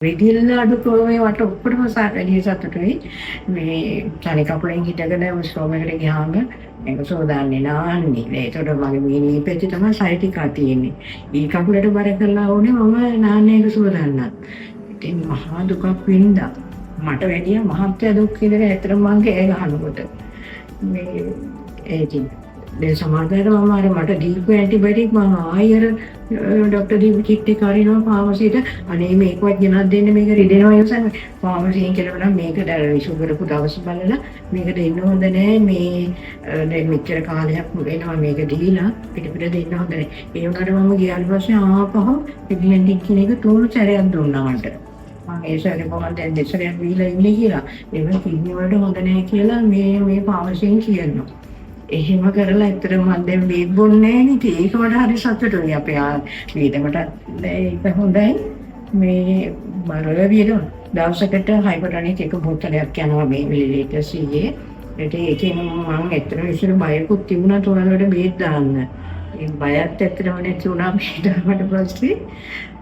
රිදිල්ල අඩු ක්‍රමයට ඔක්කොටම වැඩි සතුටුයි. මේ තනි කකුලෙන් හිටගෙන ස්ටෝම් එකට ගියාම මේක සෝදාන්නේ නාන්නේ. ඒකට මගේ මේ නීපෙච්ච තමයි සයිටිකා තියෙන්නේ. ඊ කකුලට බර කරලා ඕනේ මම නාන්නේ ඒක සෝදන්නත්. ඉතින් මහා දුකක් වින්දා. මට වැඩිය මහත්ය දුක් විඳගෙන ඇත්තටම මං කෑ ගහනකොට. මේ ඒකින් දැන් සමාජයට මම අර මට දීපු ඇන්ටිබයොටික් මම ආයෙ ડોක්ටර් දීපු කිට් එක අරිනවා ෆාමසියට අනේ මේකවත් ගෙනත් දෙන්න මේක රිදෙනවා යසන් ෆාමසියෙන් කියලා නම් මේක දැන් ෂුගර් කුඩ දවස් බලලා මේක දෙන්න හොඳ නෑ මේ දැන් මෙච්චර කාලයක් වෙනවා මේක දීලා පිට දෙන්න හොඳ නෑ ඒ වුණාට මම ගියාට පස්සේ ආපහු පිග්ලෙන්ටික් කියන එක තුන් සැරයක් දුන්නා මට මම ඒ සැරේ මම දැන් දෙසරයක් දීලා ඉන්නේ කියලා ඒක කිඩ්නි වලට හොඳ නෑ කියලා මේ ෆාමසියෙන් කියනවා එහෙම කරලා ඇත්තටම මම දැන් වේග් බොන්නේ නැහැ නේ. ඒක වඩා හරි සතුටුයි අපේ වේදමට ඒක හොඳයි. මේ බරල වීදුන දවසකට හයිපර්ටොනික් එක බෝතලයක් යනවා මේ මිලිලීටර් 100. ඒකෙන් මම ඇත්තටම ඉස්සර බයකුත් තිබුණා තෝරනකොට බේත් දාන්න. ඒ බයත් ඇත්තටම නැති වුණා මේකට පස්සේ.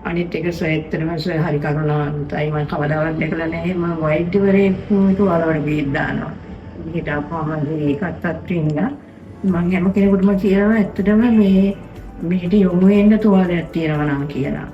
අනිත් එක ඇත්තටම හරි කරුණාවන්තයි මම කවදාවත් දැකලා නැහැ. මම වෛද්‍යවරයෙක් වලට බේත් දානවා. හිටපුවම ඒකත් අත්විඳලා මම හැම කෙනෙකුටම කියනවා ඇත්තටම මේ මෙහෙට යොමු වෙන්න තුවාලයක් තියෙනවා නම් කියලා.